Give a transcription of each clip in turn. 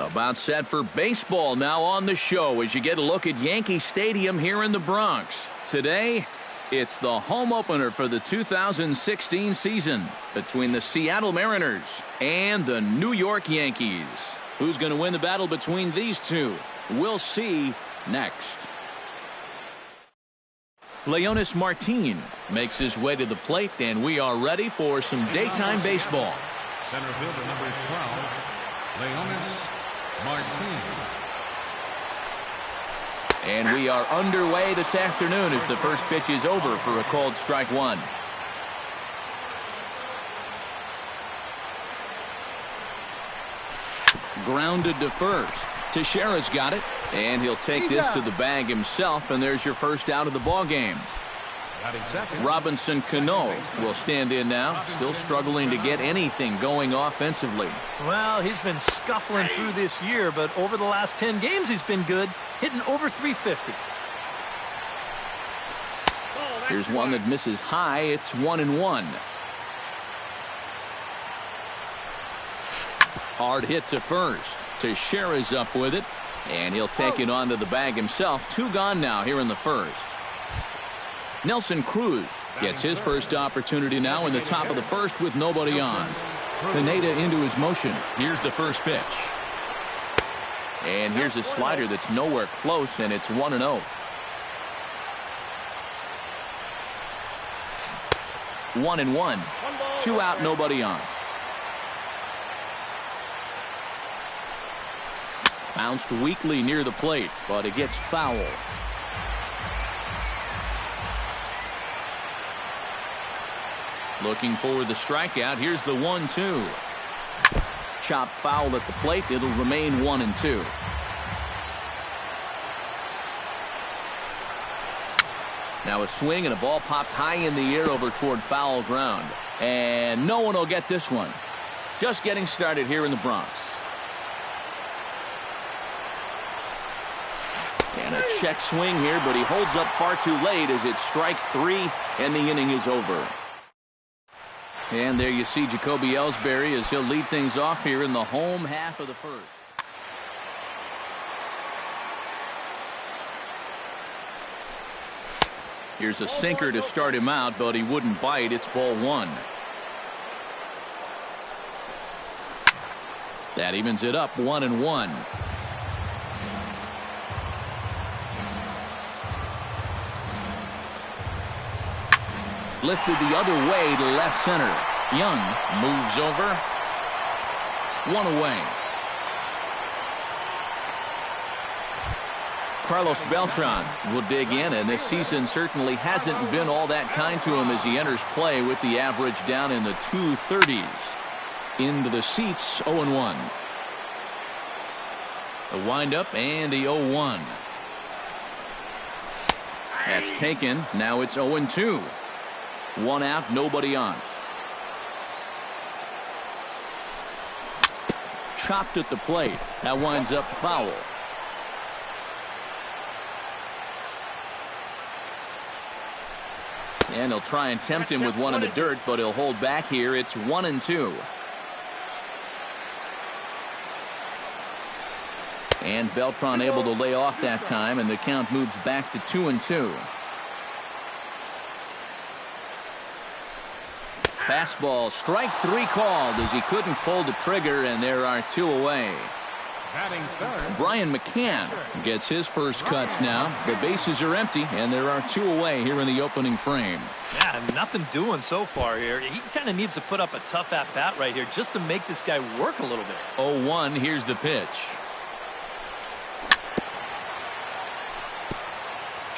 About set for baseball now on the show as you get a look at Yankee Stadium here in the Bronx. Today, it's the home opener for the 2016 season between the Seattle Mariners and the New York Yankees. Who's going to win the battle between these two? We'll see next. Leonis Martin makes his way to the plate, and we are ready for some daytime baseball. Center fielder number 12, Leonis Martin. And we are underway this afternoon as the first pitch is over for a called strike one. Grounded to first. Teixeira's got it, and he'll take this to the bag himself, and there's your first out of the ball game. Robinson Cano will stand in now, still struggling to get anything going offensively. Well, he's been scuffling through this year, but over the last 10 games he's been good, hitting over 350. Here's one that misses high. It's 1-1. Hard hit to first. Teixeira's up with it, and he'll take it onto the bag himself. Two gone now here in the first. Nelson Cruz gets his first opportunity now in the top of the first with nobody on. Pineda into his motion. Here's the first pitch. And here's a slider that's nowhere close, and it's 1-0. 1-1. 2 out, nobody on. Bounced weakly near the plate, but it gets foul. Looking for the strikeout. Here's the 1-2. Chopped foul at the plate. It'll remain 1-2. Now a swing and a ball popped high in the air over toward foul ground. And no one will get this one. Just getting started here in the Bronx. And a check swing here, but he holds up far too late as it's strike 3 and the inning is over. And there you see Jacoby Ellsbury as he'll lead things off here in the home half of the first. Here's a sinker to start him out, but he wouldn't bite. It's ball 1. That evens it up 1-1. Lifted the other way to left center. Young moves over. 1 away. Carlos Beltran will dig in, and this season certainly hasn't been all that kind to him as he enters play with the average down in the 230s. Into the seats, 0-1. The windup and the 0-1. That's taken. Now it's 0-2. 1 out, nobody on. Chopped at the plate. That winds up foul. And he'll try and tempt him with one in the dirt, but he'll hold back here. It's 1-2. And Beltran able to lay off that time, and the count moves back to 2-2. Fastball, strike 3 called as he couldn't pull the trigger, and there are 2 away. Brian McCann gets his first cuts now. The bases are empty, and there are 2 away here in the opening frame. Yeah, nothing doing so far here. He kind of needs to put up a tough at-bat right here just to make this guy work a little bit. 0-1, here's the pitch.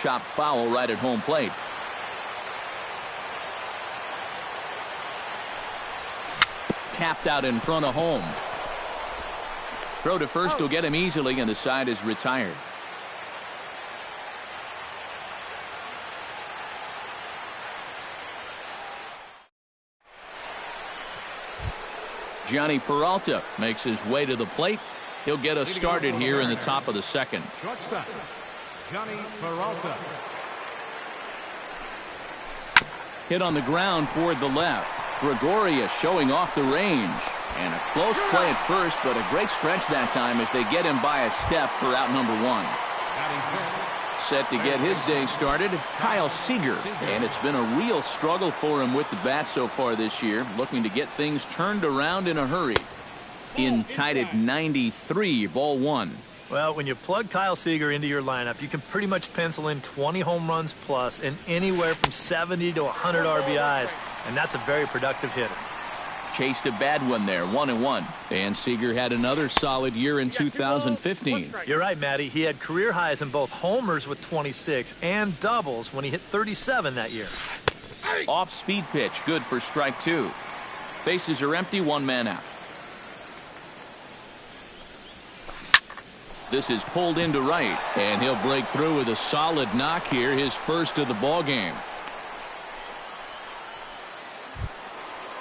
Chopped foul right at home plate. Tapped out in front of home. Throw to first will get him easily, and the side is retired. Johnny Peralta makes his way to the plate. He'll get us started here in the top of the second. Shortstop, Johnny Peralta. Hit on the ground toward the left. Gregorius showing off the range. And a close play at first, but a great stretch that time as they get him by a step for out number 1. Set to get his day started, Kyle Seager. And it's been a real struggle for him with the bat so far this year, looking to get things turned around in a hurry. In tied at 93, ball 1. Well, when you plug Kyle Seager into your lineup, you can pretty much pencil in 20 home runs plus and anywhere from 70 to 100 RBIs, and that's a very productive hitter. Chased a bad one there, 1-1. And Seager had another solid year in 2015. You're right, Matty. He had career highs in both homers with 26 and doubles when he hit 37 that year. Off-speed pitch, good for strike 2. Bases are empty, 1 man out. This is pulled into right, and he'll break through with a solid knock here, his first of the ball game.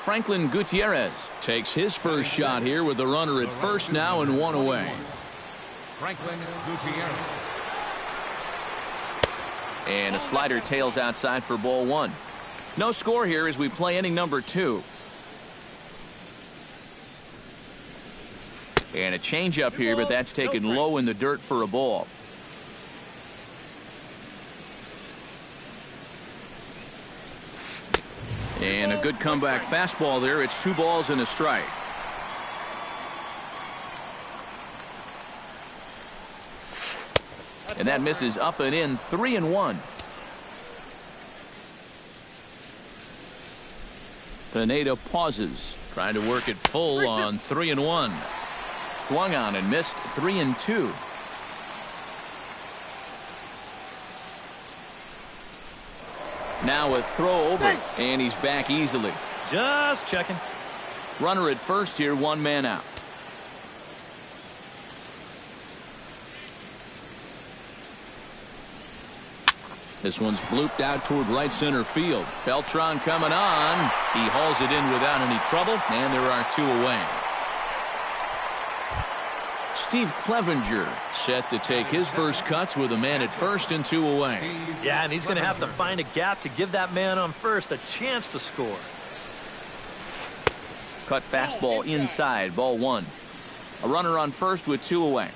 Franklin Gutierrez takes his first shot here with a runner at first now and 1 away. Franklin Gutierrez. And a slider tails outside for ball 1. No score here as we play inning number 2. And a changeup here, but that's taken low in the dirt for a ball. And a good comeback fastball there. It's 2 balls and a strike. And that misses up and in, 3-1. Pineda pauses, trying to work it full on 3-1. Swung on and missed, 3-2. Now a throw over, and he's back easily. Just checking. Runner at first here, 1 man out. This one's blooped out toward right center field. Beltran coming on. He hauls it in without any trouble, and there are 2 away. Steve Clevenger set to take his first cuts with a man at first and 2 away. Yeah, and he's going to have to find a gap to give that man on first a chance to score. Cut fastball inside, ball 1. A runner on first with 2 away.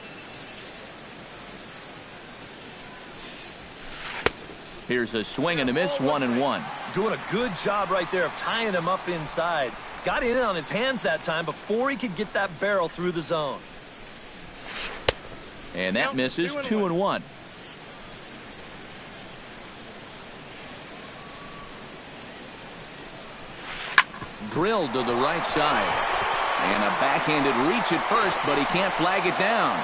Here's a swing and a miss, 1-1. Doing a good job right there of tying him up inside. Got in on his hands that time before he could get that barrel through the zone. And that misses, 2-1. Drilled to the right side. And a backhanded reach at first, but he can't flag it down.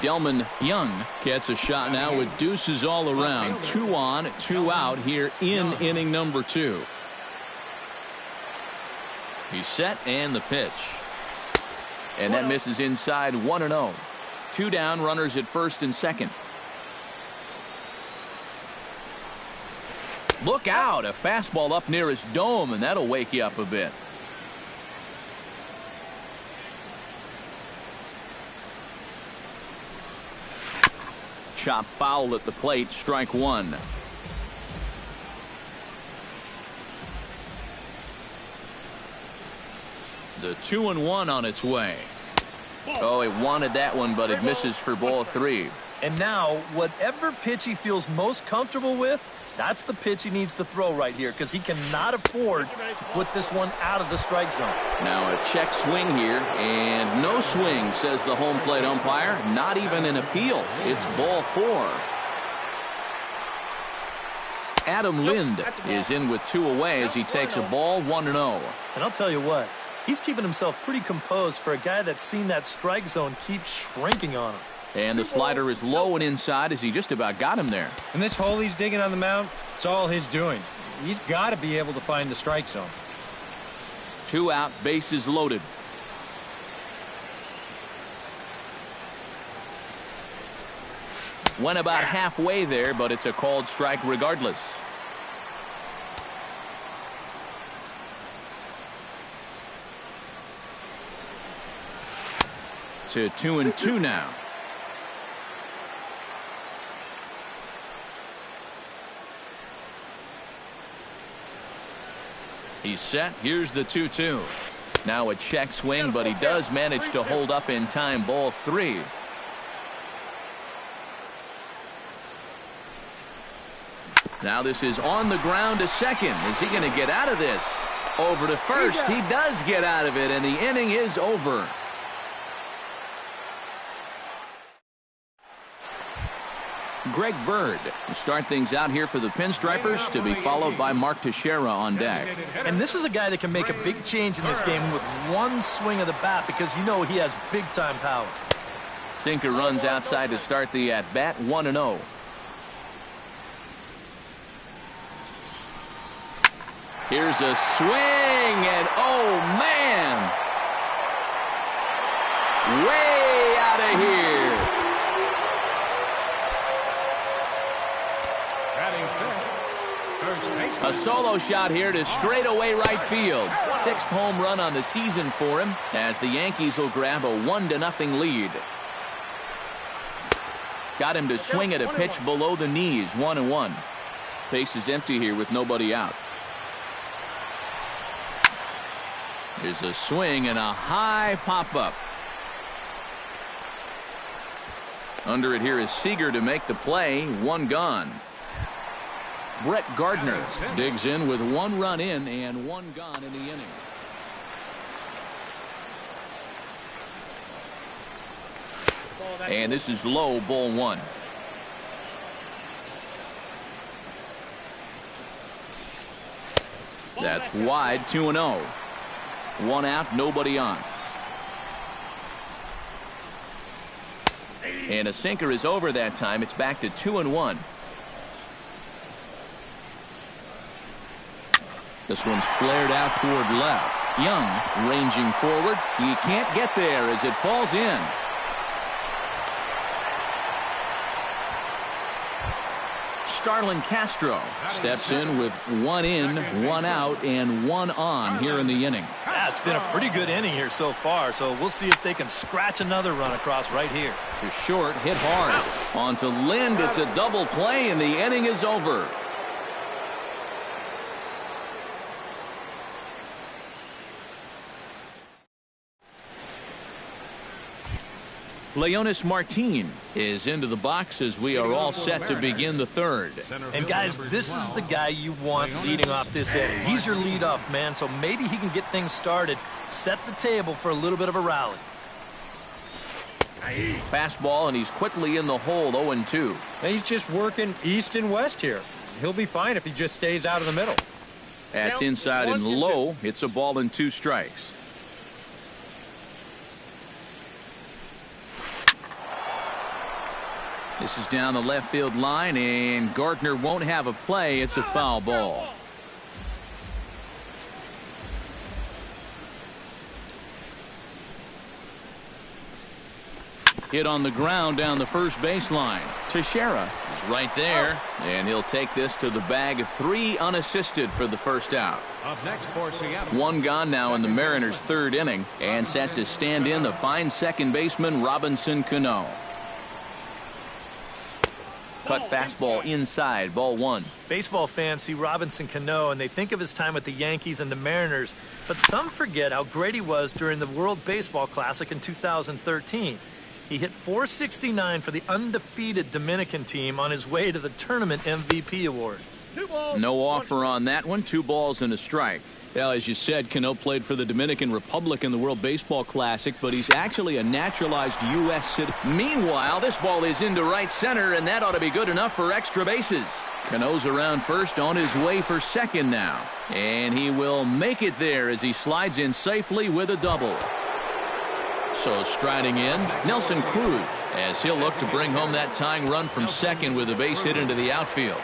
Delman Young gets a shot now with deuces all around. 2 on, 2 out here in inning number 2. He's set, and the pitch. And that misses inside, 1-0. 2 down, runners at first and second. Look out, a fastball up near his dome, and that'll wake you up a bit. Chop foul at the plate, strike 1. The 2-1 on its way. Oh, he wanted that one, but it misses for ball 3. And now, whatever pitch he feels most comfortable with, that's the pitch he needs to throw right here, because he cannot afford to put this one out of the strike zone. Now a check swing here, and no swing, says the home plate umpire. Not even an appeal. It's ball 4. Adam Lind is in with 2 away as he takes a ball, 1-0. And I'll tell you what, he's keeping himself pretty composed for a guy that's seen that strike zone keep shrinking on him. And the slider is low and inside as he just about got him there. And this hole he's digging on the mound, it's all his doing. He's got to be able to find the strike zone. 2 out, bases loaded. Went about halfway there, but it's a called strike regardless. To 2-2 now. He's set. Here's the 2-2. Now a check swing, but he does manage to hold up in time. Ball 3. Now this is on the ground to second. Is he going to get out of this? Over to first. He does get out of it, and the inning is over. Greg Bird will start things out here for the Pinstripers, to be followed by Mark Teixeira on deck. And this is a guy that can make a big change in this game with one swing of the bat, because you know he has big-time power. Sinker runs outside to start the at-bat, 1-0. Here's a swing, and oh, man! Way out of here. A solo shot here to straightaway right field. 6th home run on the season for him, as the Yankees will grab a 1-0 lead. Got him to swing at a pitch below the knees, 1-1. Base is empty here with nobody out. There's a swing and a high pop-up. Under it here is Seager to make the play. 1 gone. Brett Gardner digs in with 1 run in and 1 gone in the inning. And this is low, ball 1. That's wide, 2-0. 1 out, nobody on. And a sinker is over that time. It's back to 2-1. This one's flared out toward left. Young ranging forward. He can't get there as it falls in. Starlin Castro steps in with 1 in, 1 out, and 1 on here in the inning. Yeah, it's been a pretty good inning here so far, so we'll see if they can scratch another run across right here. To short, hit hard. On to Lind. It's a double play, and the inning is over. Leonis Martin is into the box as we are all set to begin the 3rd. And guys, this is the guy you want leading off this inning. He's your leadoff man, so maybe he can get things started, set the table for a little bit of a rally. Fastball, and he's quickly in the hole, 0-2. He's just working east and west here. He'll be fine if he just stays out of the middle. That's inside and low. It's a ball and 2 strikes. This is down the left field line, and Gardner won't have a play. It's a foul ball. Hit on the ground down the first baseline. Teixeira is right there, and he'll take this to the bag of 3 unassisted for the first out. Up next for Seattle. 1 gone now in the Mariners' 3rd inning, and set to stand in the fine second baseman Robinson Cano. Cut fastball inside, ball 1. Baseball fans see Robinson Cano and they think of his time with the Yankees and the Mariners, but some forget how great he was during the World Baseball Classic in 2013. He hit .469 for the undefeated Dominican team on his way to the tournament MVP award. No offer on that one. 2 balls and a strike. Well, as you said, Cano played for the Dominican Republic in the World Baseball Classic, but he's actually a naturalized U.S. citizen. Meanwhile, this ball is into right center, and that ought to be good enough for extra bases. Cano's around first, on his way for second now. And he will make it there as he slides in safely with a double. So striding in, Nelson Cruz, as he'll look to bring home that tying run from second with a base hit into the outfield.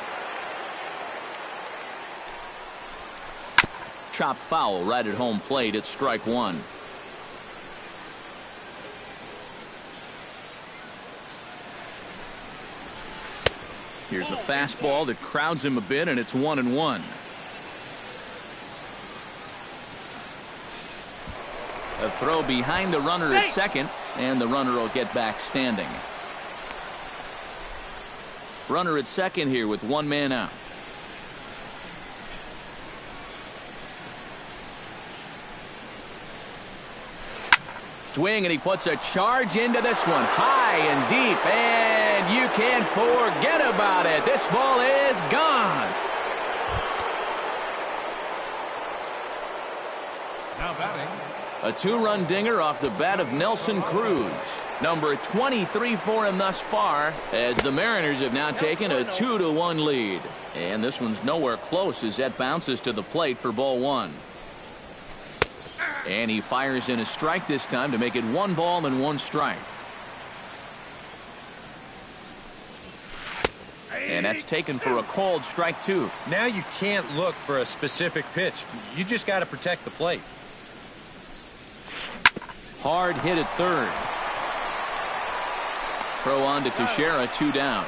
Chop foul right at home plate. It's strike 1. Here's a fastball that crowds him a bit, and it's 1-1. A throw behind the runner at second, and the runner will get back standing. Runner at second here with 1 man out. swing, and he puts a charge into this one. High and deep, and you can't forget about it. This ball is gone. Now batting. A two-run dinger off the bat of Nelson Cruz. Number 23 for him thus far, as the Mariners have now taken a 2-1 lead. And this one's nowhere close as that bounces to the plate for ball one. And he fires in a strike this time to make it 1 ball and 1 strike. And that's taken for a called strike two. Now you can't look for a specific pitch. You just got to protect the plate. Hard hit at third. Throw on to Teixeira, 2 down.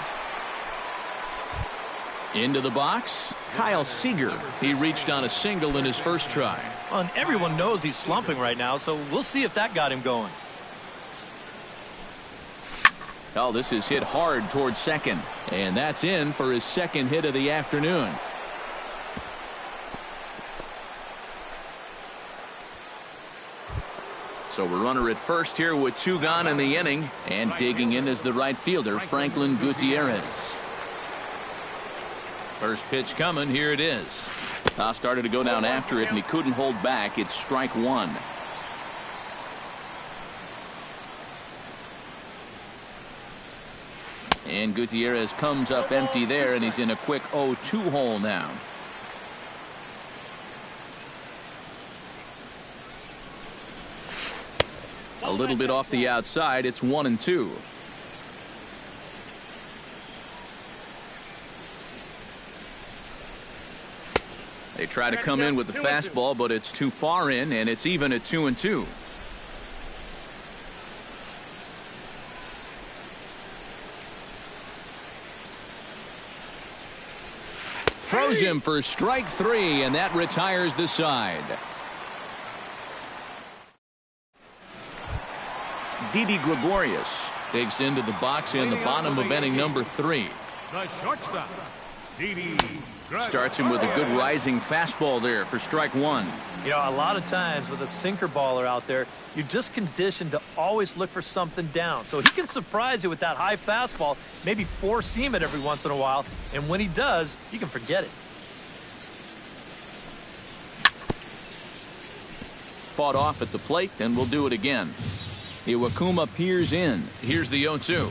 Into the box, Kyle Seager. He reached on a single in his first try. Well, and everyone knows he's slumping right now, so we'll see if that got him going. Oh, this is hit hard towards second. And that's in for his second hit of the afternoon. So a runner at first here with 2 gone in the inning. And digging in is the right fielder, Franklin Gutierrez. First pitch coming. Here it is. Started to go down after it, and he couldn't hold back. It's strike 1. And Gutierrez comes up empty there, and he's in a quick 0-2 hole now. A little bit off the outside. It's 1-2. They try to come in with the fastball, but it's too far in, and it's even at 2-2. Throws him for strike 3, and that retires the side. Didi Gregorius digs into the box in the bottom of inning number 3. The shortstop, Didi. Starts him with a good rising fastball there for strike 1. You know, a lot of times with a sinker baller out there, you're just conditioned to always look for something down. So he can surprise you with that high fastball, maybe four-seam it every once in a while, and when he does, you can forget it. Fought off at the plate, and we'll do it again. Iwakuma peers in. Here's the 0-2.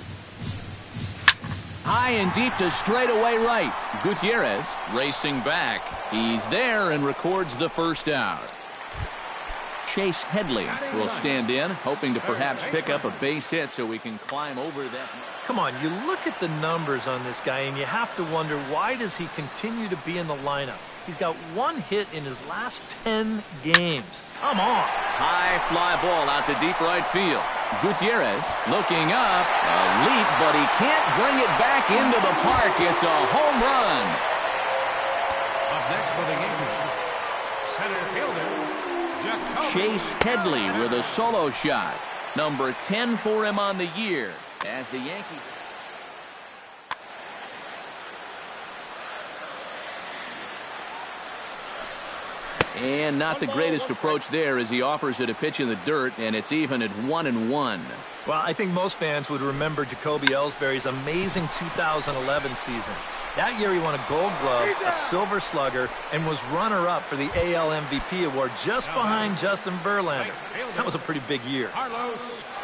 High and deep to straightaway right. Gutierrez racing back. He's there and records the first out. Chase Headley will stand in, hoping to perhaps pick up a base hit so we can climb over that. Come on, you look at the numbers on this guy, and you have to wonder, why does he continue to be in the lineup? He's got 1 hit in his last 10 games. Come on. High fly ball out to deep right field. Gutierrez looking up. A leap, but he can't bring it back into the park. It's a home run. Up next for the game, center fielder, Chase Headley with a solo shot. Number 10 for him on the year as the Yankees. And not the greatest approach there as he offers it a pitch in the dirt, and it's even at 1-1. Well, I think most fans would remember Jacoby Ellsbury's amazing 2011 season. That year he won a Gold Glove, a Silver Slugger, and was runner-up for the AL MVP award just behind Justin Verlander. That was a pretty big year. Carlos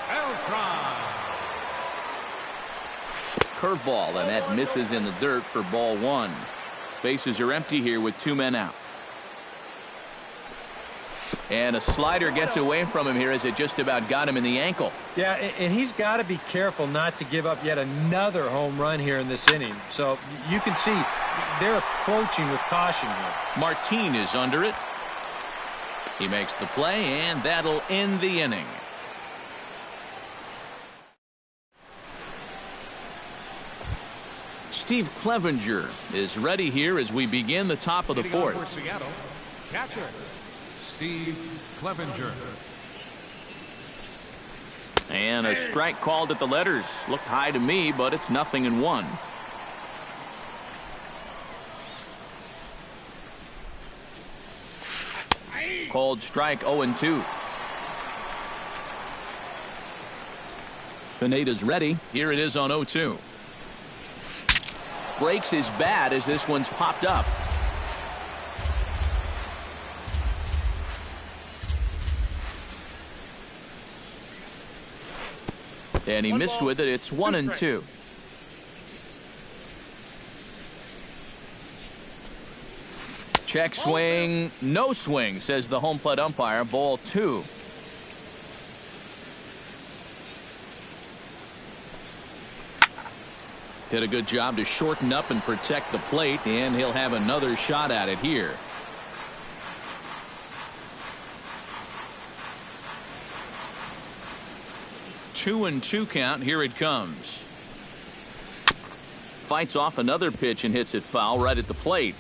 Beltran. Curveball, and that misses in the dirt for ball 1. Bases are empty here with 2 men out. And a slider gets away from him here as it just about got him in the ankle. Yeah, and he's got to be careful not to give up yet another home run here in this inning. So you can see they're approaching with caution here. Martin is under it. He makes the play, and that'll end the inning. Steve Clevenger is ready here as we begin the top of the 4th. For Seattle, catcher Steve Clevenger. And a strike called at the letters. Looked high to me, but it's 0-1. Called strike 0-2. Pineda's ready. Here it is on 0-2. Breaks his bat as this one's popped up. And he missed with it. It's 1-2. Check swing. No swing, says the home plate umpire. Ball 2. Did a good job to shorten up and protect the plate, and he'll have another shot at it here. Two and two count. Here it comes. Fights off another pitch and hits it foul right at the plate.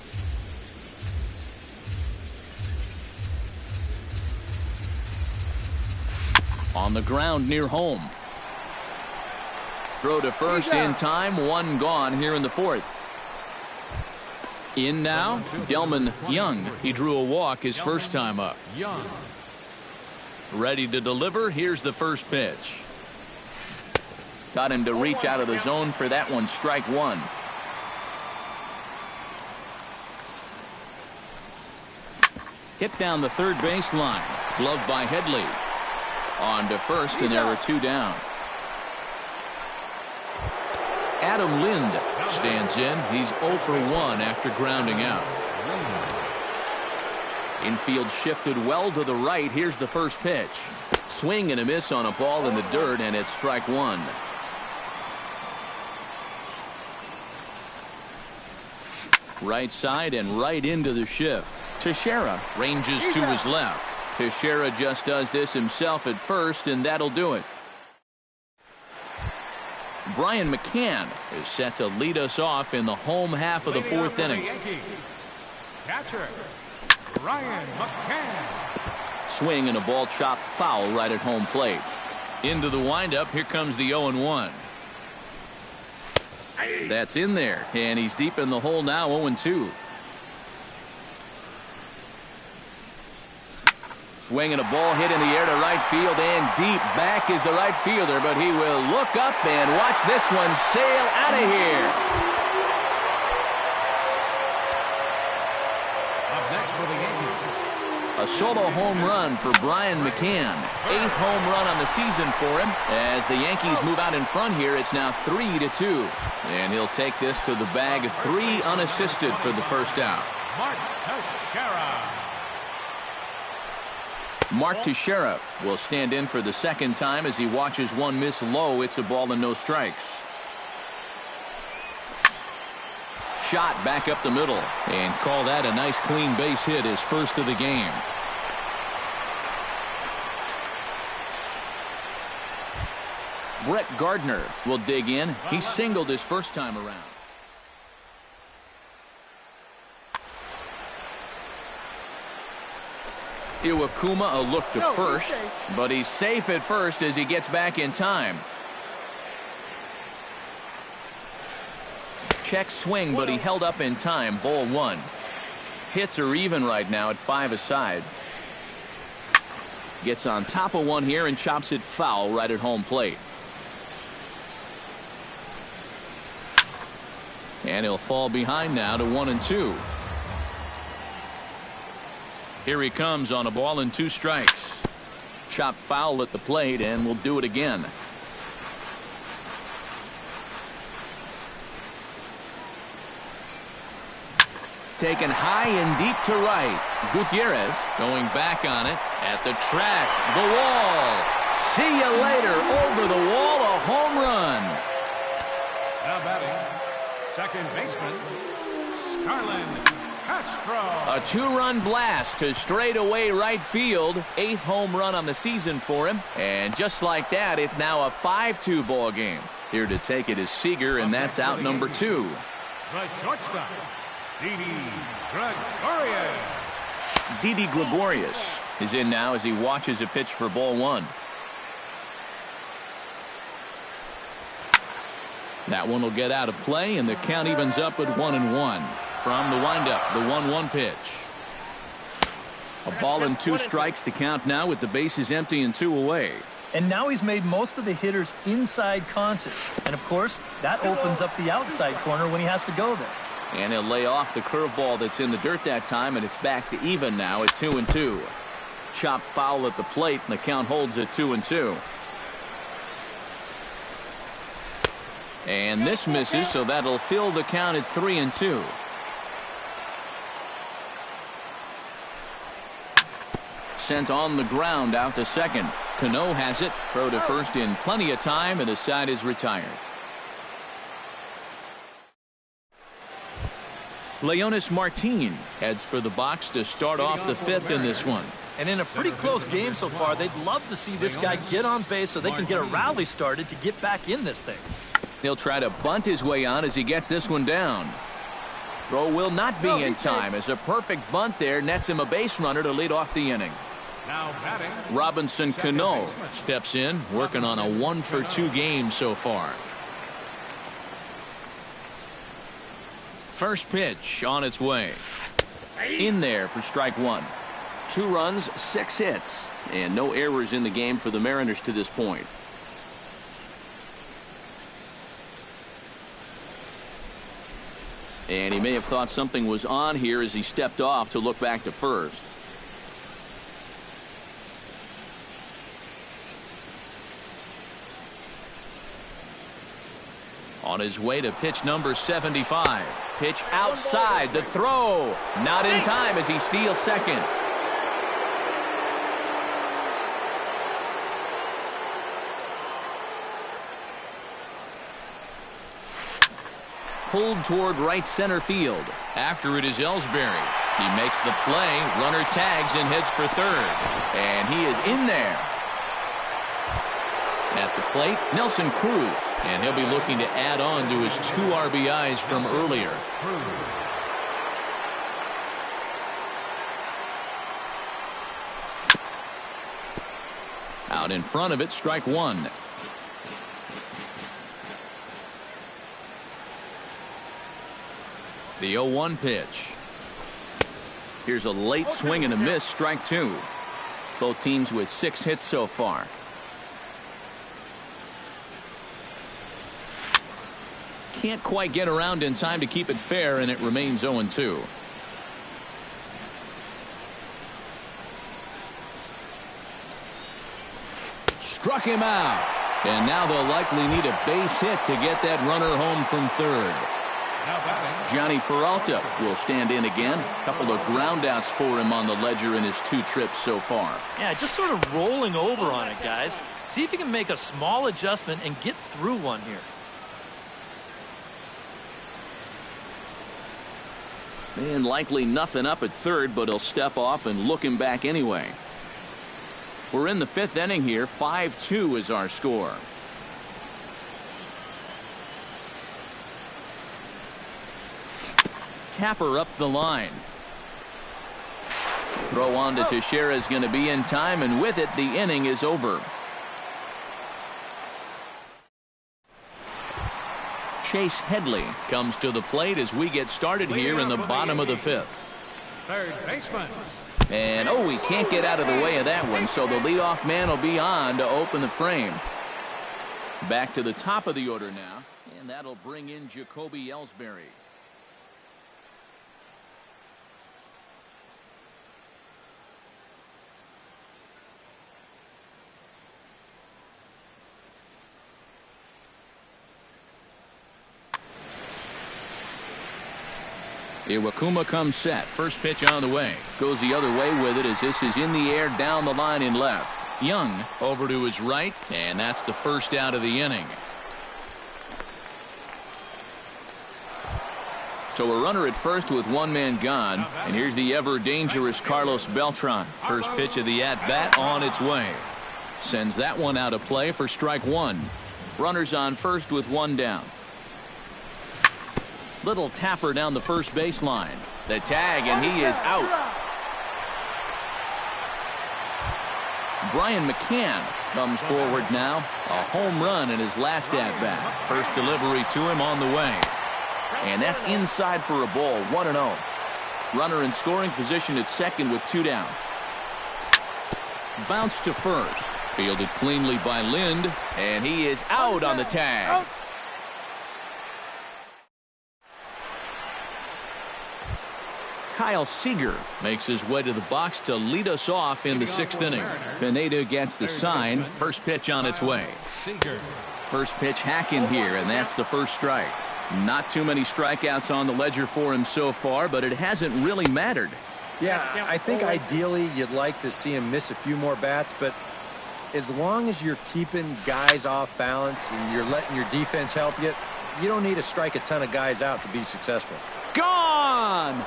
On the ground near home. Throw to first in time. One gone here in the fourth. In now, Delman Young. He drew a walk his first time up. Ready to deliver. Here's the first pitch. Got him to reach out of the zone for that one. Strike one. Hit down the third base line. Gloved by Headley. On to first, and there are two down. Adam Lind stands in. He's 0 for 1 after grounding out. Infield shifted well to the right. Here's the first pitch. Swing and a miss on a ball in the dirt, and it's strike one. Right side and right into the shift. Teixeira ranges to his left. Teixeira just does this himself at first, and that'll do it. Brian McCann is set to lead us off in the home half of the fourth inning. Catcher, Brian McCann. Swing and a ball chopped foul right at home plate. Into the windup. Here comes the 0-1. That's in there, and he's deep in the hole now. 0-2. Swing and a ball hit in the air to right field, and deep back is the right fielder, but he will look up and watch this one sail out of here. Up next for the Yankees. A solo home run for Brian McCann. 8th home run on the season for him. As the Yankees move out in front here, it's now 3-2. And he'll take this to the bag. 3 unassisted for the first out. Mark Teixeira. Mark Teixeira will stand in for the second time as he watches one miss low. It's a ball and no strikes. Shot back up the middle, and call that a nice clean base hit, his first of the game. Brett Gardner will dig in. He singled his first time around. Iwakuma a look to first, but he's safe at first as he gets back in time. Check swing, but he held up in time. Ball 1. Hits are even right now at 5 aside. Gets on top of one here and chops it foul right at home plate. And he'll fall behind now to 1-2. Here he comes on a ball and 2 strikes. Chop foul at the plate, and we'll do it again. Taken high and deep to right. Gutierrez going back on it at the track. The wall. See you later. Over the wall, a home run. Now batting, second baseman, Starlin Castro. A 2-run blast to straightaway right field. 8th home run on the season for him. And just like that, it's now a 5-2 ball game. Here to take it is Seager, and that's out number 2. The shortstop, Didi Gregorius. Didi Gregorius is in now as he watches a pitch for ball 1. That one will get out of play, and the count evens up at 1-1. From the windup, the 1-1 pitch. A ball and 2 strikes, the count now with the bases empty and 2 away. And now he's made most of the hitters inside conscious. And, of course, that opens up the outside corner when he has to go there. And he'll lay off the curveball that's in the dirt that time, and it's back to even now at 2-2. Chop foul at the plate, and the count holds at 2-2. And this misses, so that'll fill the count at 3-2. Sent on the ground out to second. Cano has it. Throw to first in plenty of time, and the side is retired. Leonis Martin heads for the box to start off the fifth in this one. And in a pretty close game so far, they'd love to see this guy get on base so they can get a rally started to get back in this thing. He'll try to bunt his way on as he gets this one down. Throw will not be in time as a perfect bunt there nets him a base runner to lead off the inning. Now batting, Robinson Cano steps in, working on a 1-for-2 game so far. First pitch on its way. In there for strike one. 2 runs, 6 hits, and no errors in the game for the Mariners to this point. And he may have thought something was on here as he stepped off to look back to first. On his way to pitch number 75. Pitch outside. The throw. Not in time as he steals second. Pulled toward right center field. After it is Ellsbury. He makes the play. Runner tags and heads for third. And he is in there. At the plate, Nelson Cruz. And he'll be looking to add on to his 2 RBIs from earlier. Out in front of it, strike one. The 0-1 pitch. Here's a late swing and a miss, strike two. Both teams with 6 hits so far. Can't quite get around in time to keep it fair, and it remains 0-2. Struck him out. And now they'll likely need a base hit to get that runner home from third. Johnny Peralta will stand in again. A couple of ground outs for him on the ledger in his 2 trips so far. Yeah, just sort of rolling over on it, guys. See if you can make a small adjustment and get through one here. And likely nothing up at third, but he'll step off and look him back anyway. We're in the 5th inning here. 5-2 is our score. Tapper up the line. Throw on to Teixeira is going to be in time, and with it, the inning is over. Chase Headley comes to the plate as we get started here in the bottom of the 5th. third baseman. And oh, he can't get out of the way of that one, so the leadoff man will be on to open the frame. Back to the top of the order now, and that'll bring in Jacoby Ellsbury. Iwakuma comes set. First pitch on the way. Goes the other way with it as this is in the air down the line in left. Young over to his right, and that's the first out of the inning. So a runner at first with 1 man gone, and here's the ever dangerous Carlos Beltran. First pitch of the at-bat on its way. Sends that one out of play for strike one. Runners on first with 1 down. Little tapper down the first baseline. The tag, and he is out. Brian McCann comes forward now. A home run in his last at-bat. First delivery to him on the way. And that's inside for a ball, 1-0. Runner in scoring position at second with 2 down. Bounce to first. Fielded cleanly by Lind, and he is out on the tag. Kyle Seager makes his way to the box to lead us off in the 6th inning. Pineda gets the sign. First pitch on its way. First pitch hacking here, and that's the first strike. Not too many strikeouts on the ledger for him so far, but it hasn't really mattered. Yeah, I think ideally you'd like to see him miss a few more bats, but as long as you're keeping guys off balance and you're letting your defense help you, you don't need to strike a ton of guys out to be successful. Gone!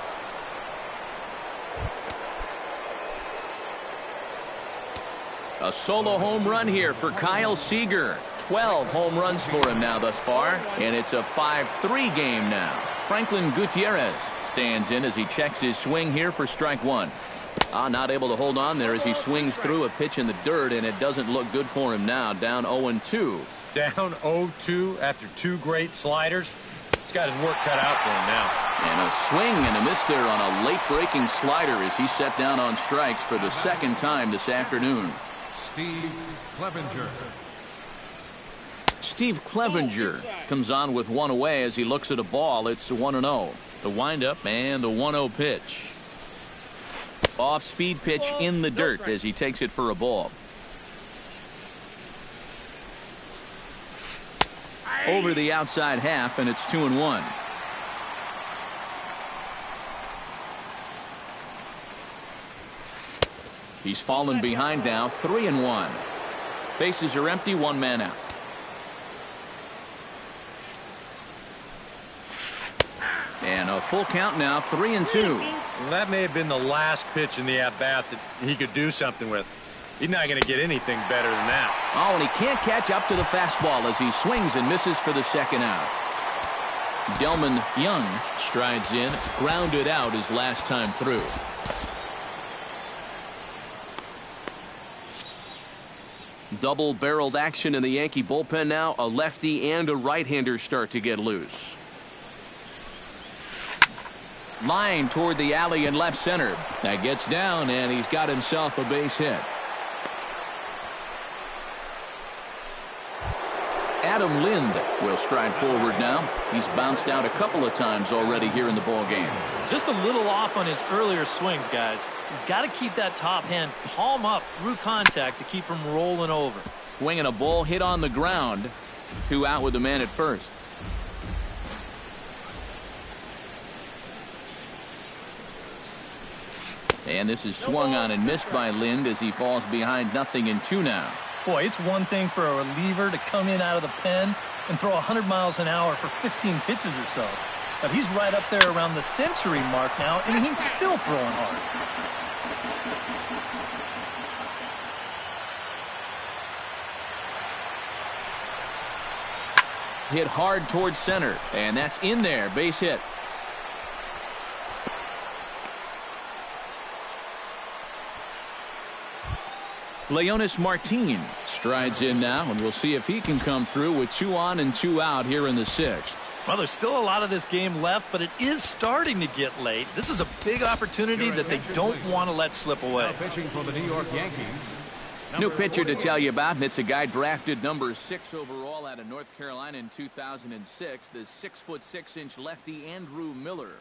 A solo home run here for Kyle Seager. 12 home runs for him now thus far, and it's a 5-3 game now. Franklin Gutierrez stands in as he checks his swing here for strike one. Not able to hold on there as he swings through a pitch in the dirt, and it doesn't look good for him now. Down 0-2. Down 0-2 after 2 great sliders. He's got his work cut out for him now. And a swing and a miss there on a late-breaking slider as he set down on strikes for the 2nd time this afternoon. Steve Clevenger. Steve Clevenger comes on with one away as he looks at a ball. It's 1-0. The windup and the 1-0 pitch. Off-speed pitch in the dirt as he takes it for a ball. Over the outside half, and it's 2-1. He's fallen behind now, 3-1. Bases are empty, 1 man out. And a full count now, 3-2. Well, that may have been the last pitch in the at-bat that he could do something with. He's not going to get anything better than that. Oh, and he can't catch up to the fastball as he swings and misses for the 2nd out. Delman Young strides in, grounded out his last time through. Double-barreled action in the Yankee bullpen now. A lefty and a right-hander start to get loose. Line toward the alley in left center. That gets down, and he's got himself a base hit. Adam Lind will stride forward now. He's bounced out a couple of times already here in the ball game. Just a little off on his earlier swings, guys. You've got to keep that top hand palm up through contact to keep him rolling over. Swinging a ball hit on the ground. 2 out with the man at first. And this is swung on and missed by Lind as he falls behind 0-2 now. Boy, it's one thing for a reliever to come in out of the pen and throw 100 miles an hour for 15 pitches or so. But he's right up there around the century mark now, and he's still throwing hard. Hit hard towards center, and that's in there. Base hit. Leonis Martin strides in now, and we'll see if he can come through with 2 on and 2 out here in the 6th. Well, there's still a lot of this game left, but it is starting to get late. This is a big opportunity that they don't want to let slip away. Pitching for the New York Yankees. New pitcher to tell you about, and it's a guy drafted number 6 overall out of North Carolina in 2006, the 6'6" lefty Andrew Miller.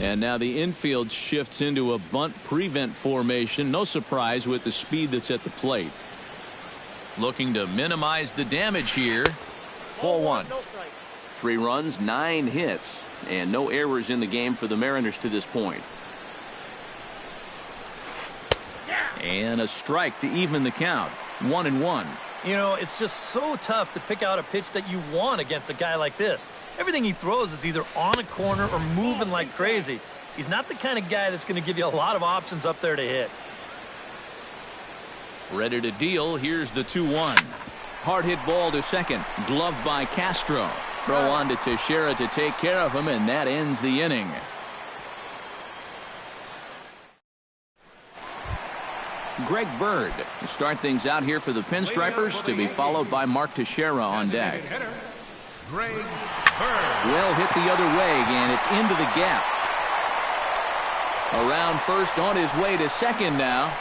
And now the infield shifts into a bunt prevent formation. No surprise with the speed that's at the plate. Looking to minimize the damage here. Ball 1. 3 runs, 9 hits, and no errors in the game for the Mariners to this point. And a strike to even the count. 1-1. You know, it's just so tough to pick out a pitch that you want against a guy like this. Everything he throws is either on a corner or moving like crazy. He's not the kind of guy that's going to give you a lot of options up there to hit. Ready to deal. Here's the 2-1. Hard hit ball to second. Gloved by Castro. Throw on to Teixeira to take care of him, and that ends the inning. Greg Bird to start things out here for the Pinstripers, to be followed by Mark Teixeira on deck. Greg Bird. Well hit the other way, and it's into the gap. Around first, on his way to second now.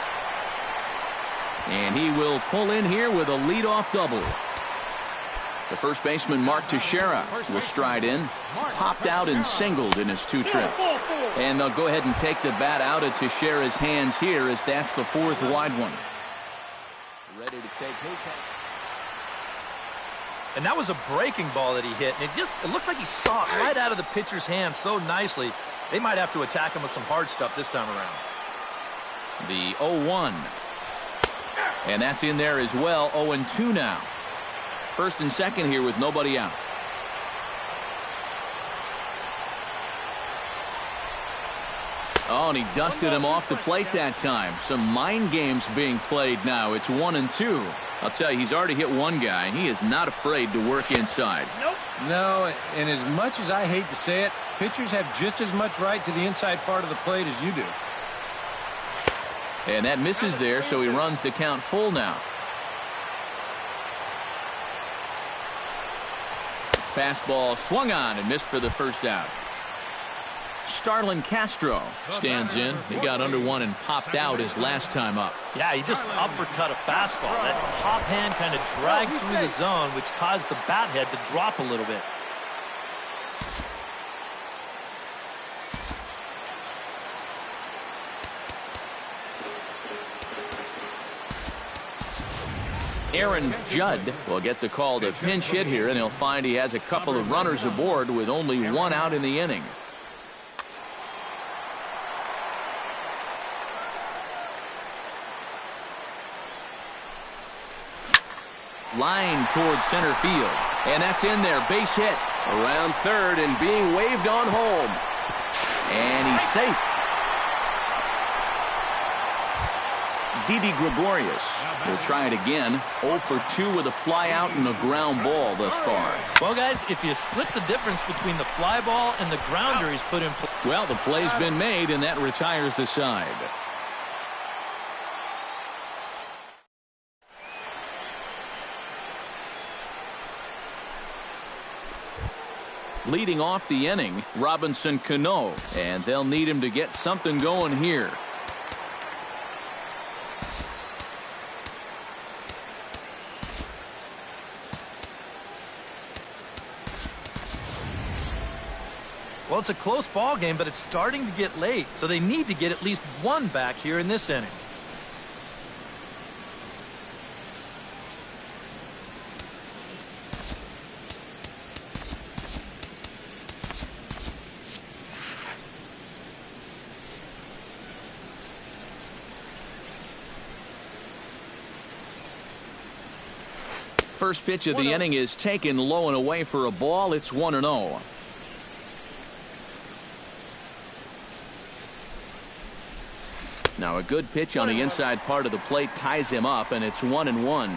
And he will pull in here with a leadoff double. The first baseman, Mark Teixeira, will stride in. Popped out and singled in his 2 trips. And they'll go ahead and take the bat out of Teixeira's hands here, as that's the 4th wide one. Ready to take his head. And that was a breaking ball that he hit. And it looked like he saw it right out of the pitcher's hand so nicely. They might have to attack him with some hard stuff this time around. The 0-1. And that's in there as well. 0-2 now. First and second here with nobody out. Oh, and he dusted him off the plate that time. Some mind games being played now. It's 1-2. I'll tell you, he's already hit one guy. He is not afraid to work inside. Nope. No, and as much as I hate to say it, pitchers have just as much right to the inside part of the plate as you do. And that misses there, so he runs the count full now. Fastball swung on and missed for the first out. Starlin Castro stands in. He got under one and popped out his last time up. Yeah, he just uppercut a fastball. That top hand kind of dragged through the zone, which caused the bat head to drop a little bit. Aaron Judd will get the call to pinch hit here, and he'll find he has a couple of runners aboard with only 1 out in the inning. Line towards center field, and that's in there. Base hit around third and being waved on home, and he's safe. Didi Gregorius will try it again. 0 for 2 with a fly out and a ground ball thus far. Well, guys, if you split the difference between the fly ball and the grounder he's put in play. Well, the play's been made, and that retires the side. Leading off the inning, Robinson Cano, and they'll need him to get something going here. Well, it's a close ball game, but it's starting to get late, so they need to get at least one back here in this inning. First pitch of the inning is taken low and away for a ball. It's 1-0. Now a good pitch on the inside part of the plate ties him up, and it's 1-1.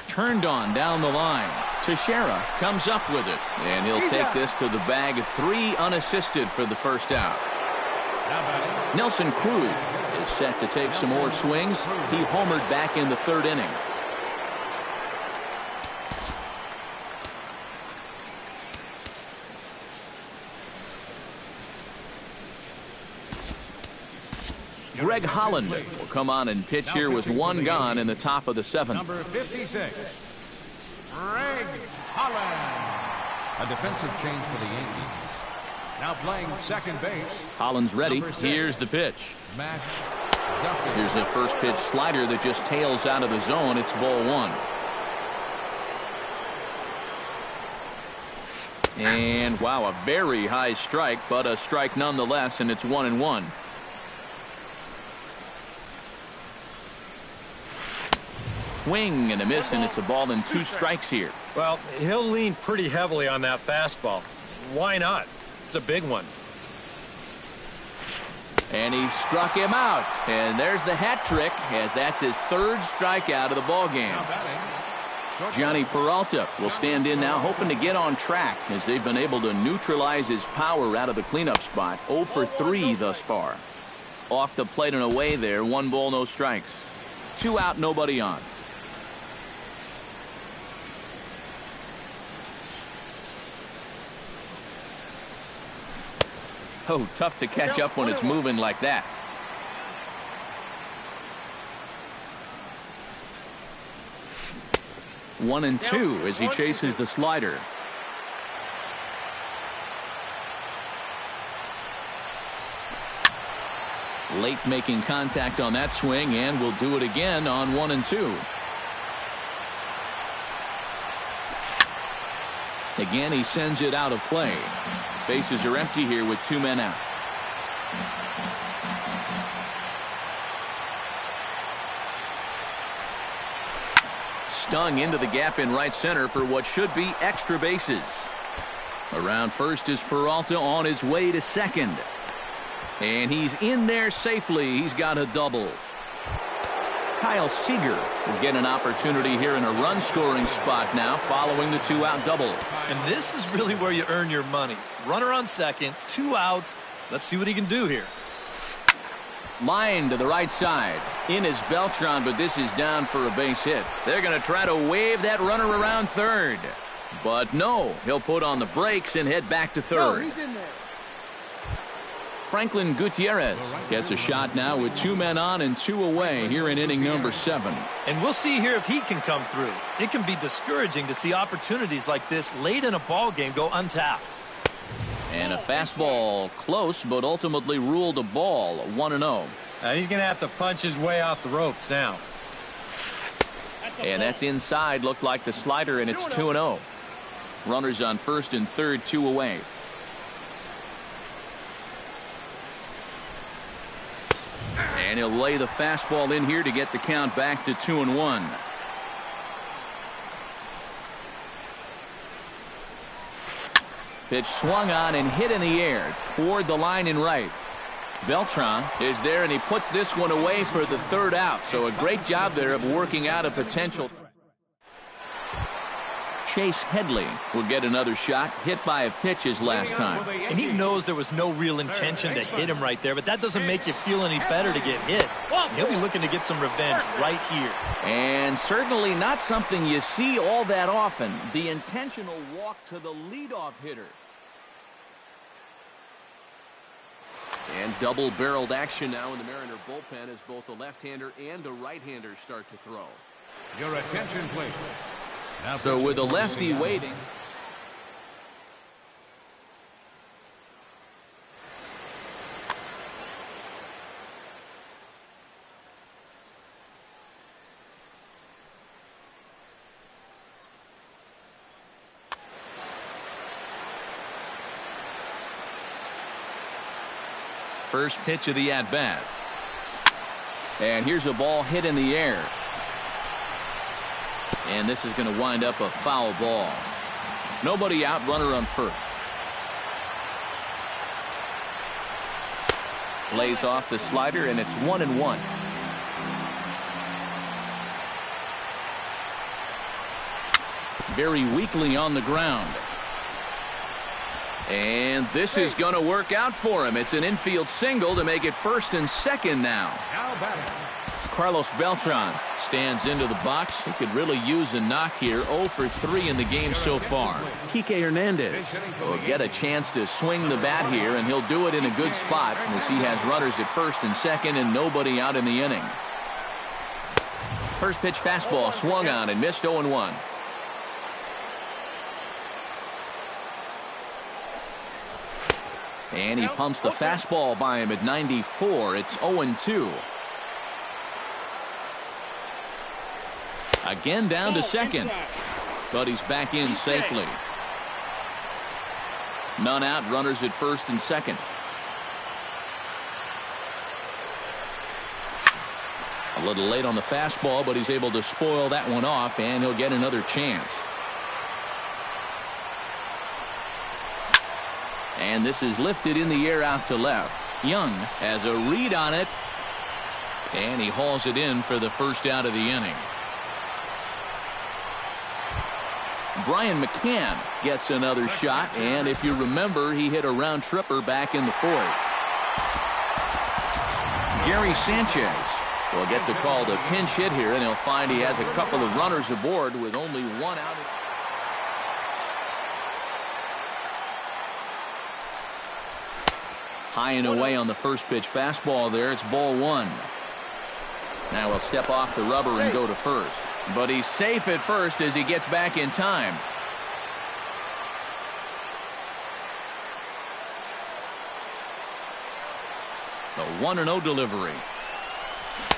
Turned on down the line. Teixeira comes up with it, and he'll take this to the bag. 3 unassisted for the first out. Nelson Cruz is set to take some more swings. He homered back in the 3rd inning. Greg Holland will come on and pitch here with 1 gone in the top of the 7th. Number 56, Greg Holland. A defensive change for the Yankees. Now playing second base. Holland's ready. Here's the pitch. Here's a first pitch slider that just tails out of the zone. It's ball 1. And wow, a very high strike, but a strike nonetheless, and it's 1-1. Swing and a miss, and it's a ball and 2 strikes here. Well, he'll lean pretty heavily on that fastball. Why not? It's a big one. And he struck him out. And there's the hat trick, as that's his 3rd strikeout of the ball game. Johnny Peralta will stand in now, hoping to get on track as they've been able to neutralize his power out of the cleanup spot. 0 for 3 thus far. Off the plate and away there. 1 ball, no strikes. 2 out, nobody on. Oh, tough to catch up when it's moving like that. One and two as he chases the slider. Late making contact on that swing, and will do it again on 1 and 2. Again, he sends it out of play. Bases are empty here with 2 men out. Stung into the gap in right center for what should be extra bases. Around first is Peralta on his way to second. And he's in there safely. He's got a double. Kyle Seager will get an opportunity here in a run-scoring spot now following the 2-out double. And this is really where you earn your money. Runner on second, 2 outs. Let's see what he can do here. Line to the right side. In is Beltran, but this is down for a base hit. They're going to try to wave that runner around third. But no, he'll put on the brakes and head back to third. No, he's in there. Franklin Gutierrez gets a shot now with 2 men on and 2 away here in inning number 7. And we'll see here if he can come through. It can be discouraging to see opportunities like this late in a ball game go untapped. And a fastball close, but ultimately ruled a ball. 1-0. He's going to have to punch his way off the ropes now. And that's inside. Looked like the slider, and it's 2-0. Runners on first and third, 2 away. And he'll lay the fastball in here to get the count back to 2-1. Pitch swung on and hit in the air toward the line in right. Beltran is there, and he puts this one away for the 3rd out. So a great job there of working out a potential. Chase Headley will get another shot, hit by a pitch his last time. And he knows there was no real intention to hit him right there, but that doesn't make you feel any better to get hit. He'll be looking to get some revenge right here. And certainly not something you see all that often. The intentional walk to the leadoff hitter. And double-barreled action now in the Mariner bullpen as both a left-hander and a right-hander start to throw. Your attention, please. So with a lefty waiting. First pitch of the at-bat. And here's a ball hit in the air. And this is going to wind up a foul ball. Nobody out, runner on first. Lays off the slider, and it's 1-1. Very weakly on the ground. And this is going to work out for him. It's an infield single to make it 1st and 2nd now. Carlos Beltran stands into the box. He could really use a knock here. 0 for 3 in the game so far. Kike Hernandez will get a chance to swing the bat here, and he'll do it in a good spot as he has runners at 1st and 2nd and nobody out in the inning. First pitch fastball swung on and missed. 0-1. And he pumps the fastball by him at 94. It's 0-2. Again down to second. But he's back in safely. None out, runners at 1st and 2nd. A little late on the fastball, but he's able to spoil that one off, and he'll get another chance. And this is lifted in the air out to left. Young has a read on it, and he hauls it in for the 1st out of the inning. Brian McCann gets another shot, and if you remember, he hit a round tripper back in the fourth. Gary Sanchez will get the call to pinch hit here, and he'll find he has a couple of runners aboard with only one out. High and away on the first pitch fastball there. It's ball one. Now he'll step off the rubber and go to first. But he's safe at first as he gets back in time. The 1-0 delivery.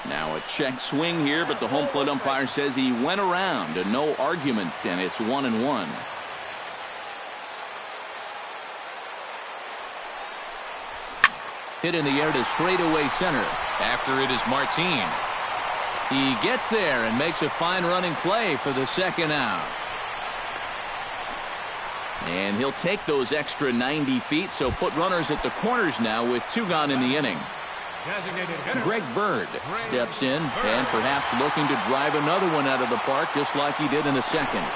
Now a check swing here, but the home plate umpire says he went around and no argument, and it's 1-1. Hit in the air to straightaway center. After it is Martin. He gets there and makes a fine running play for the second out. And he'll take those extra 90 feet, so put runners at the corners now with 2 gone in the inning. Greg Bird steps in and perhaps looking to drive another one out of the park just like he did in the second.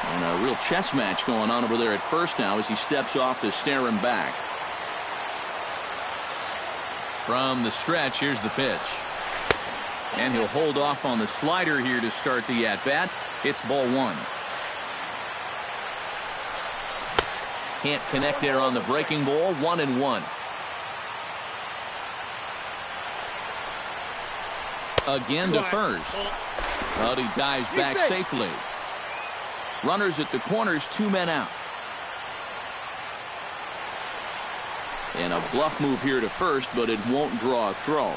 And a real chess match going on over there at first now as he steps off to stare him back. From the stretch, here's the pitch. And he'll hold off on the slider here to start the at-bat. It's ball one. Can't connect there on the breaking ball. 1-1. Again to first. But he dives back safely. Runners at the corners, 2 men out. And a bluff move here to first, but it won't draw a throw.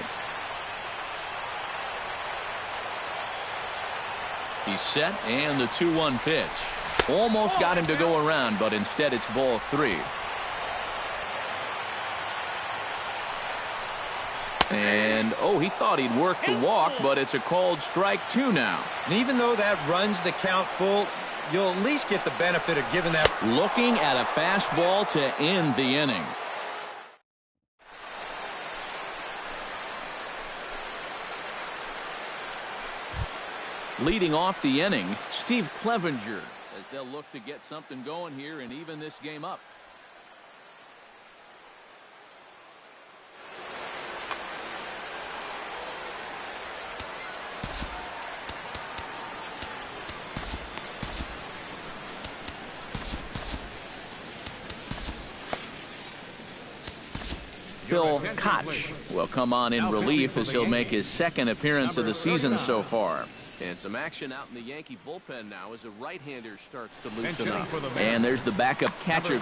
He's set, and the 2-1 pitch. Almost got him to go around, but instead it's ball 3. And, he thought he'd work the walk, but it's a called strike 2 now. And even though that runs the count full, you'll at least get the benefit of giving that. Looking at a fastball to end the inning. Leading off the inning, Steve Clevenger, as they'll look to get something going here and even this game up. Phil Koch will come on in relief as he'll make his second appearance of the season so far. And some action out in the Yankee bullpen now as a right-hander starts to loosen up. And there's the backup catcher.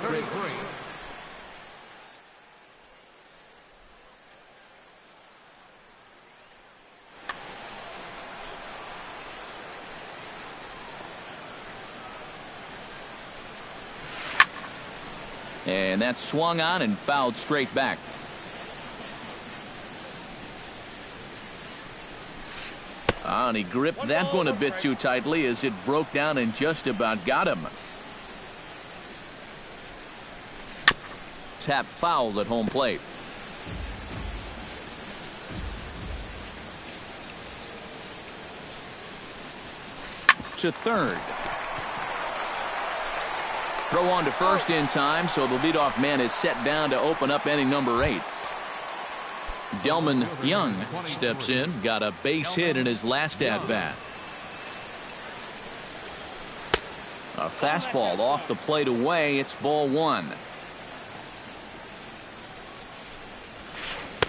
And that's swung on and fouled straight back. And he gripped that one a bit too tightly as it broke down and just about got him. Tap fouled at home plate. To third. Throw on to first in time, so the leadoff man is set down to open up inning number 8. Delman Young steps in, got a base hit in his last at-bat. A fastball off the plate away. It's ball 1.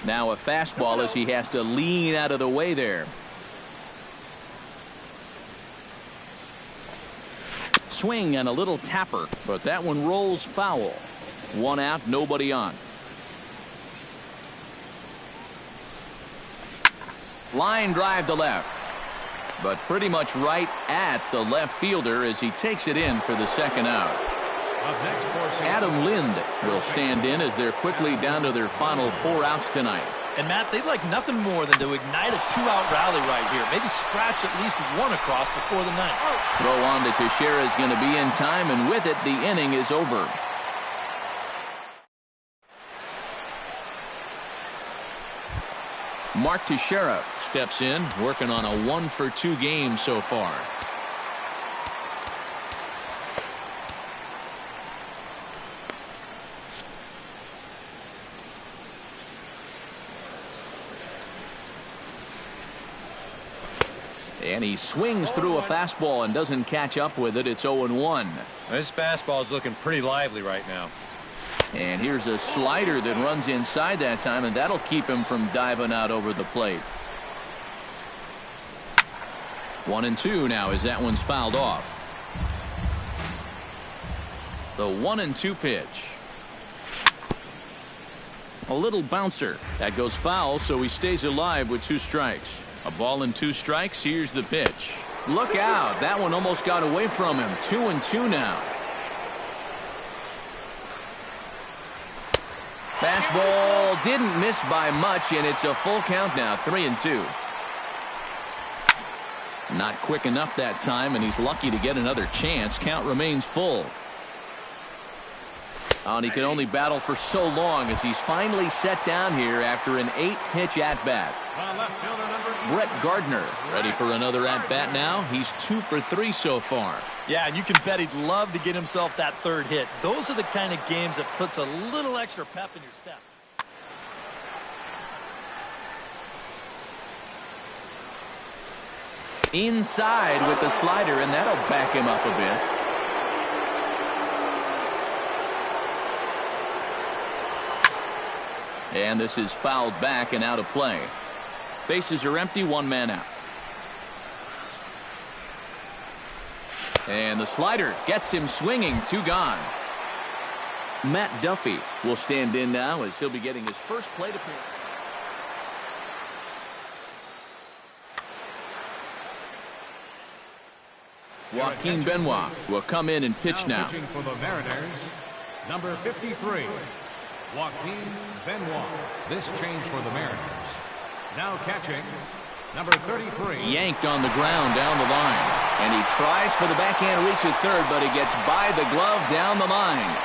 Now a fastball as he has to lean out of the way there. Swing and a little tapper, but that one rolls foul. 1 out, nobody on. Line drive to left, but pretty much right at the left fielder as he takes it in for the second out. Adam Lind will stand in as they're quickly down to their final 4 outs tonight. And Matt, they'd like nothing more than to ignite a 2-out rally right here. Maybe scratch at least 1 across before the 9th. Throw on to Teixeira is going to be in time, and with it, the inning is over. Mark Teixeira steps in, working on a 1-for-2 game so far. And he swings through a fastball and doesn't catch up with it. It's 0-1. This fastball is looking pretty lively right now. And here's a slider that runs inside that time, and that'll keep him from diving out over the plate. 1-2 now as that one's fouled off. The 1-2 pitch. A little bouncer. That goes foul, so he stays alive with 2 strikes. A ball and 2 strikes. Here's the pitch. Look out. That one almost got away from him. 2-2 now. Fastball didn't miss by much, and it's a full count now. 3-2. Not quick enough that time, and he's lucky to get another chance. Count remains full. Oh, and he can only battle for so long as he's finally set down here after an 8-pitch at-bat. Brett Gardner ready for another at-bat now. He's 2 for 3 so far. Yeah, and you can bet he'd love to get himself that 3rd hit. Those are the kind of games that puts a little extra pep in your step. Inside with the slider, and that'll back him up a bit. And this is fouled back and out of play. Bases are empty, 1 man out. And the slider gets him swinging, 2 gone. Matt Duffy will stand in now as he'll be getting his first plate appearance. Joaquin Benoit will come in and pitch now. Pitching for the Mariners, number 53. Joaquin Benoit. This change for the Mariners. Now catching, number 33. Yanked on the ground down the line. And he tries for the backhand reach at 3rd, but he gets by the glove down the line.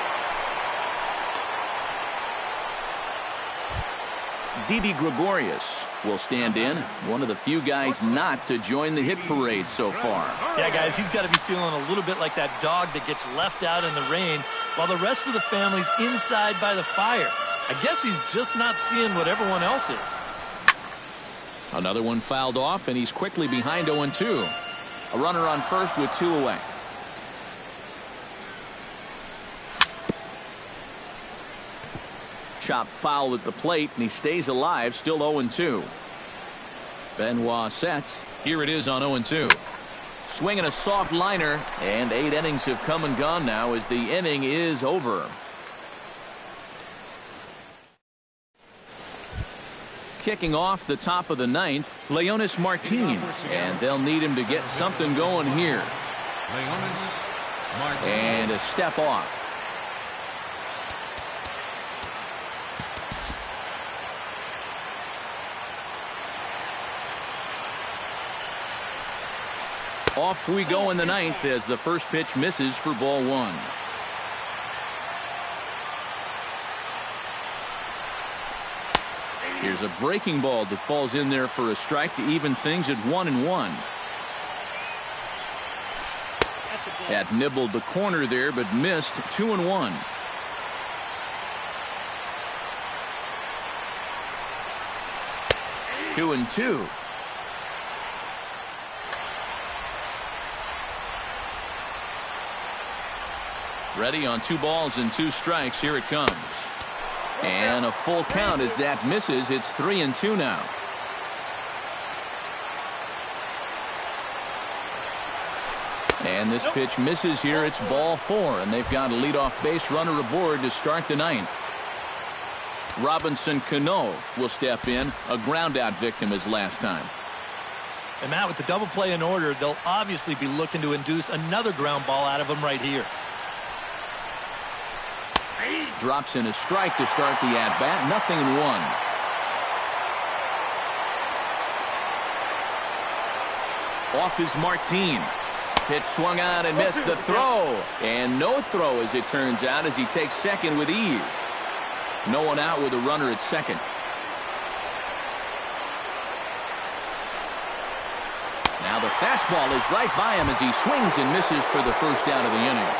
Didi Gregorius will stand in. One of the few guys not to join the hit parade so far. Yeah, guys, he's got to be feeling a little bit like that dog that gets left out in the rain while the rest of the family's inside by the fire. I guess he's just not seeing what everyone else is. Another one fouled off, and he's quickly behind 0-2. A runner on first with 2 away. Chop foul at the plate, and he stays alive, still 0-2. Benoit sets. Here it is on 0-2. Swinging a soft liner, and 8 innings have come and gone now as the inning is over. Kicking off the top of the 9th, Leonis Martin, and they'll need him to get something going here. And a step off. Off we go in the 9th as the first pitch misses for ball 1. Here's a breaking ball that falls in there for a strike to even things at 1-1. Had nibbled the corner there, but missed. 2-1. Two and two. Ready on 2 balls and 2 strikes. Here it comes. And a full count as that misses. It's 3-2 now. And this pitch misses here. It's ball 4, and they've got a leadoff base runner aboard to start the 9th. Robinson Cano will step in. A ground out victim as last time. And Matt, with the double play in order, they'll obviously be looking to induce another ground ball out of him right here. Drops in a strike to start the at-bat. 0-1. Off is Martin. Pitch swung out and missed the throw. And no throw, as it turns out, as he takes second with ease. No one out with a runner at second. Now the fastball is right by him as he swings and misses for the first out of the inning.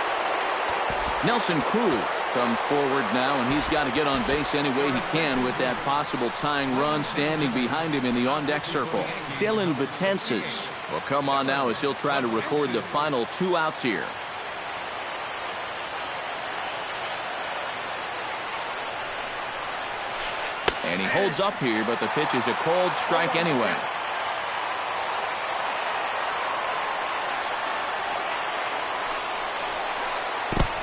Nelson Cruz comes forward now, and he's got to get on base any way he can with that possible tying run standing behind him in the on-deck circle. Dylan Betances Well, come on now as he'll try to record the final 2 outs here. And he holds up here, but the pitch is a cold strike anyway.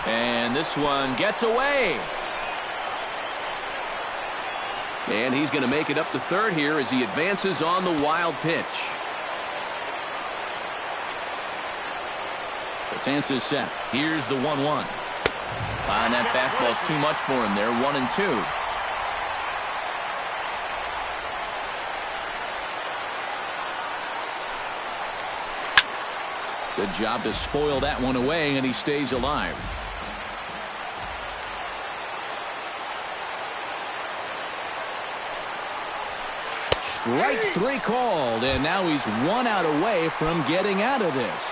And this one gets away. And he's going to make it up to third here as he advances on the wild pitch. Betances sets. Here's the 1-1. And that fastball's too much for him there. 1-2. Good job to spoil that one away, and he stays alive. Strike 3 called, and now he's 1 out away from getting out of this.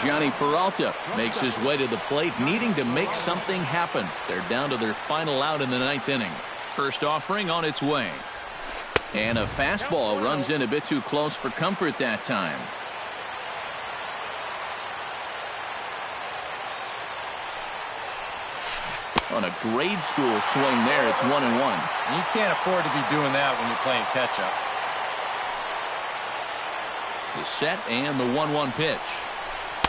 Johnny Peralta makes his way to the plate, needing to make something happen. They're down to their final out in the 9th inning. First offering on its way. And a fastball runs in a bit too close for comfort that time. On a grade school swing there, it's 1-1. You can't afford to be doing that when you're playing catch-up. The set and the 1-1 pitch.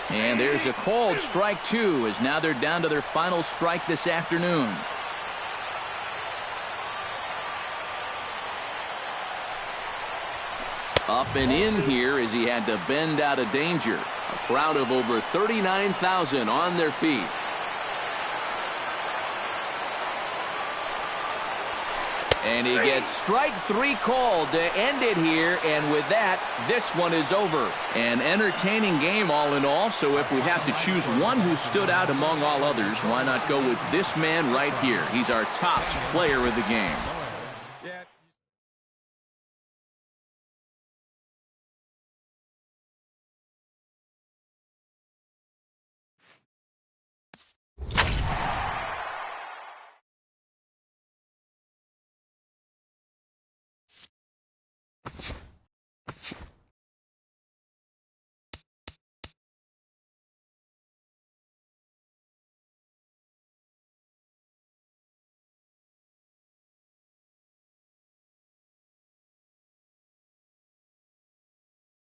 And there's a called strike 2 as now they're down to their final strike this afternoon. Up and in here as he had to bend out of danger. A crowd of over 39,000 on their feet. And he gets strike 3 called to end it here, and with that, this one is over. An entertaining game all in all, so if we have to choose one who stood out among all others, why not go with this man right here? He's our top player of the game.